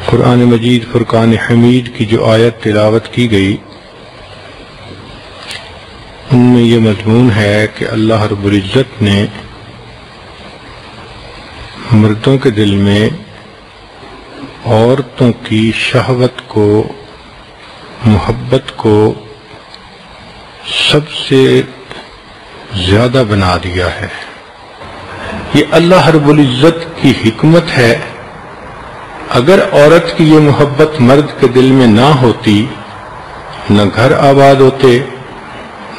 قرآن مجید فرقان حمید کی جو آیت تلاوت کی گئی ان میں یہ مضمون ہے کہ اللہ رب العزت نے مردوں کے دل میں عورتوں کی شہوت کو، محبت کو سب سے زیادہ بنا دیا ہے۔ یہ اللہ رب العزت کی حکمت ہے۔ اگر عورت کی یہ محبت مرد کے دل میں نہ ہوتی، نہ گھر آباد ہوتے،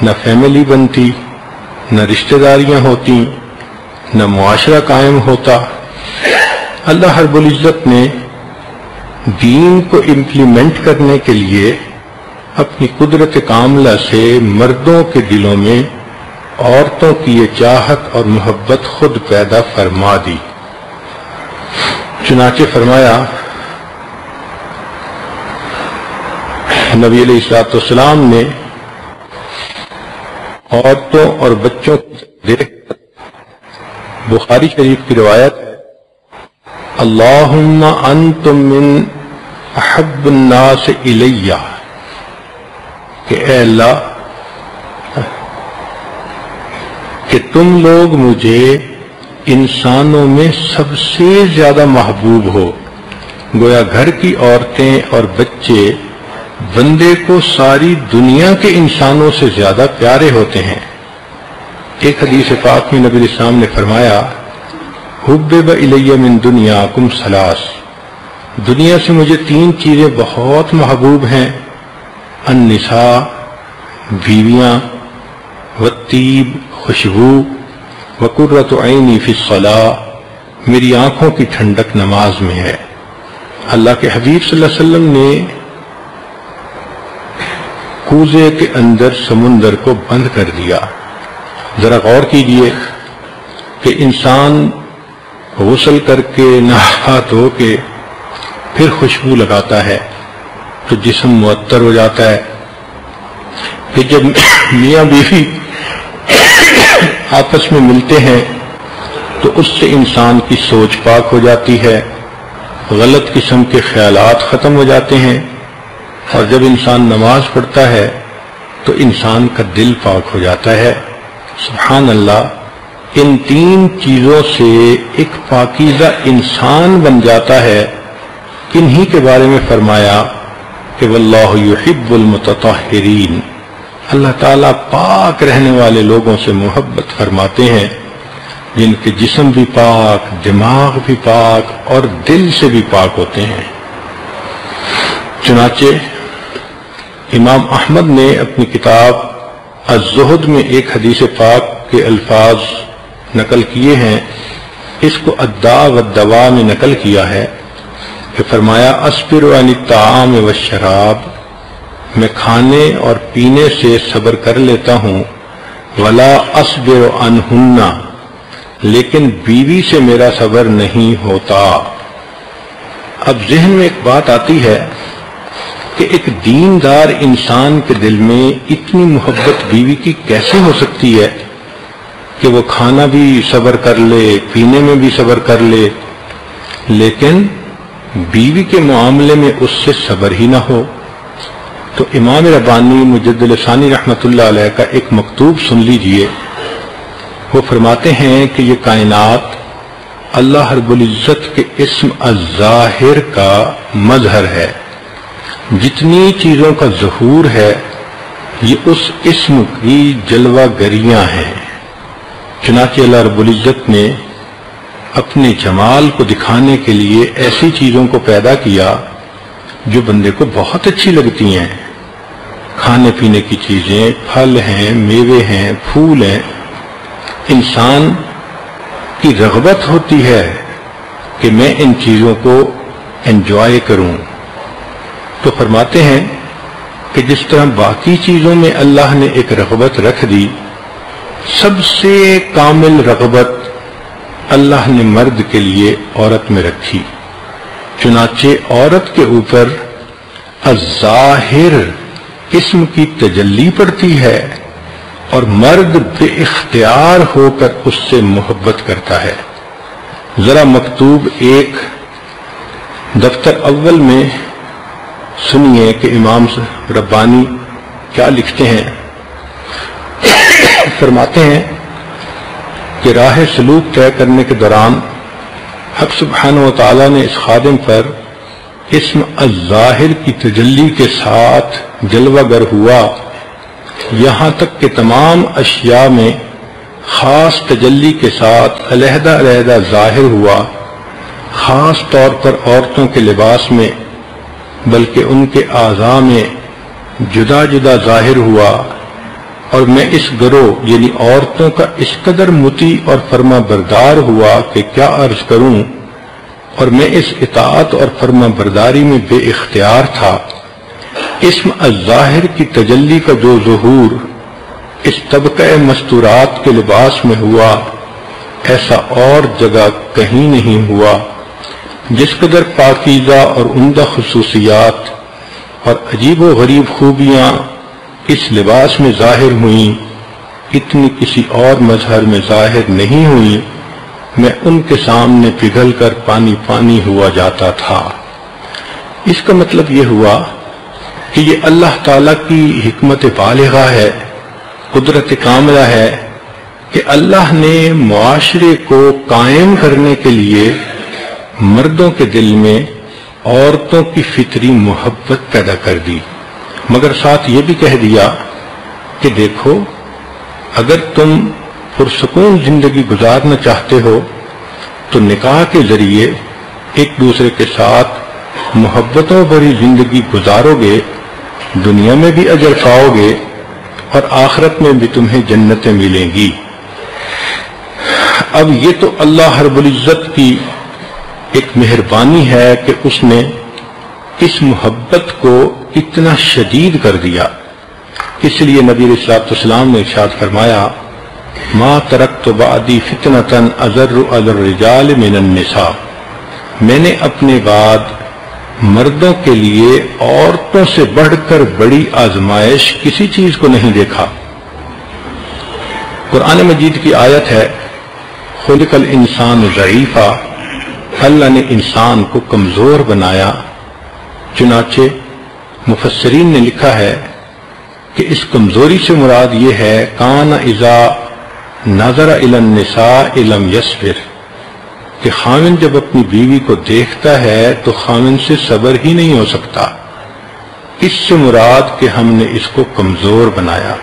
نہ فیملی بنتی، نہ رشتہ داریاں ہوتی، نہ معاشرہ قائم ہوتا۔ اللہ رب العزت نے دین کو امپلیمنٹ کرنے کے لیے اپنی قدرت کاملہ سے مردوں کے دلوں میں عورتوں کی یہ چاہت اور محبت خود پیدا فرما دی۔ چنانچہ فرمایا، نبی علیہ السلام نے عورتوں اور بچوں کو دیکھ کر، بخاری شریف کی روایت ہے، اللہم انتم من احب الناس الیہ، کہ اے اللہ کہ تم لوگ مجھے انسانوں میں سب سے زیادہ محبوب ہو۔ گویا گھر کی عورتیں اور بچے بندے کو ساری دنیا کے انسانوں سے زیادہ پیارے ہوتے ہیں۔ ایک حدیث پاک میں نبی علیہ السلام نے فرمایا، حبب الی من دنیاکم ثلاث، دنیا سے مجھے تین چیزیں بہت محبوب ہیں، النساء، بیویاں، والطیب، خوشبو، وقرۃ عینی فی الصلاۃ، میری آنکھوں کی ٹھنڈک نماز میں ہے۔ اللہ کے حبیب صلی اللہ علیہ وسلم نے کوزے کے اندر سمندر کو بند کر دیا۔ ذرا غور کیجئے کہ انسان غسل کر کے نہا دھو کے پھر خوشبو لگاتا ہے تو جسم معطر ہو جاتا ہے۔ پھر جب میاں بیوی آپس میں ملتے ہیں تو اس سے انسان کی سوچ پاک ہو جاتی ہے، غلط قسم کے خیالات ختم ہو جاتے ہیں، اور جب انسان نماز پڑھتا ہے تو انسان کا دل پاک ہو جاتا ہے۔ سبحان اللہ، ان تین چیزوں سے ایک پاکیزہ انسان بن جاتا ہے۔ انہی کے بارے میں فرمایا کہ واللہ یحب المتطہرین، اللہ تعالیٰ پاک رہنے والے لوگوں سے محبت فرماتے ہیں، جن کے جسم بھی پاک، دماغ بھی پاک اور دل سے بھی پاک ہوتے ہیں۔ چنانچہ امام احمد نے اپنی کتاب الزہد میں ایک حدیث پاک کے الفاظ نقل کیے ہیں، اس کو الداء والدواء میں نقل کیا ہے کہ فرمایا، اصبر عن الطعام والشراب، میں کھانے اور پینے سے صبر کر لیتا ہوں، ولا اصبر عنہن، لیکن بیوی سے میرا صبر نہیں ہوتا۔ اب ذہن میں ایک بات آتی ہے کہ ایک دیندار انسان کے دل میں اتنی محبت بیوی کی کیسے ہو سکتی ہے کہ وہ کھانا بھی صبر کر لے، پینے میں بھی صبر کر لے، لیکن بیوی کے معاملے میں اس سے صبر ہی نہ ہو۔ تو امام ربانی مجدد ثانی رحمۃ اللہ علیہ کا ایک مکتوب سن لیجئے۔ وہ فرماتے ہیں کہ یہ کائنات اللہ رب العزت کے اسم الظاہر کا مظہر ہے۔ جتنی چیزوں کا ظہور ہے یہ اس اسم کی جلوہ گریاں ہیں۔ چنانچہ اللہ رب العزت نے اپنے جمال کو دکھانے کے لیے ایسی چیزوں کو پیدا کیا جو بندے کو بہت اچھی لگتی ہیں۔ کھانے پینے کی چیزیں، پھل ہیں، میوے ہیں، پھول ہیں۔ انسان کی رغبت ہوتی ہے کہ میں ان چیزوں کو انجوائے کروں۔ تو فرماتے ہیں کہ جس طرح باقی چیزوں میں اللہ نے ایک رغبت رکھ دی، سب سے کامل رغبت اللہ نے مرد کے لیے عورت میں رکھی۔ چنانچہ عورت کے اوپر الظاہر اسم کی تجلی پڑتی ہے اور مرد بے اختیار ہو کر اس سے محبت کرتا ہے۔ ذرا مکتوب ایک دفتر اول میں سنیے کہ امام ربانی کیا لکھتے ہیں. فرماتے ہیں کہ راہ سلوک طے کرنے کے دوران حق سبحانہ و تعالیٰ نے اس خادم پر اسم الظاہر کی تجلی کے ساتھ جلوہ گر ہوا، یہاں تک کہ تمام اشیاء میں خاص تجلی کے ساتھ علیحدہ علیحدہ ظاہر ہوا، خاص طور پر عورتوں کے لباس میں بلکہ ان کے اعضاء میں جدا جدا ظاہر ہوا. اور میں اس گروہ یعنی عورتوں کا اس قدر مطیع اور فرما بردار ہوا کہ کیا عرض کروں، اور میں اس اطاعت اور فرما برداری میں بے اختیار تھا. اسم الظاہر کی تجلی کا جو ظہور اس طبقہ مستورات کے لباس میں ہوا، ایسا اور جگہ کہیں نہیں ہوا. جس قدر پاکیزہ اور عمدہ خصوصیات اور عجیب و غریب خوبیاں اس لباس میں ظاہر ہوئیں، اتنی کسی اور مظہر میں ظاہر نہیں ہوئیں. میں ان کے سامنے پگھل کر پانی پانی ہوا جاتا تھا. اس کا مطلب یہ ہوا کہ یہ اللہ تعالیٰ کی حکمت بالغہ ہے، قدرت کاملہ ہے کہ اللہ نے معاشرے کو قائم کرنے کے لیے مردوں کے دل میں عورتوں کی فطری محبت پیدا کر دی، مگر ساتھ یہ بھی کہہ دیا کہ دیکھو اگر تم پرسکون زندگی گزارنا چاہتے ہو تو نکاح کے ذریعے ایک دوسرے کے ساتھ محبتوں بھری زندگی گزارو گے، دنیا میں بھی اجر پاؤ گے اور آخرت میں بھی تمہیں جنتیں ملیں گی. اب یہ تو اللہ رب العزت کی ایک مہربانی ہے کہ اس نے اس محبت کو اتنا شدید کر دیا. اس لیے نبی علیہ الصلوۃ والسلام نے ارشاد فرمایا ما ترکت بعدی فتنۃ اضر علی الرجال من النساء، میں نے اپنے بعد مردوں کے لیے عورتوں سے بڑھ کر بڑی آزمائش کسی چیز کو نہیں دیکھا. قرآن مجید کی آیت ہے خلق الانسان ضعیفا، اللہ نے انسان کو کمزور بنایا. چنانچہ مفسرین نے لکھا ہے کہ اس کمزوری سے مراد یہ ہے کان اذا نظر الی النساء لم یصبر، کہ خاوند جب اپنی بیوی کو دیکھتا ہے تو خاوند سے صبر ہی نہیں ہو سکتا. اس سے مراد کہ ہم نے اس کو کمزور بنایا.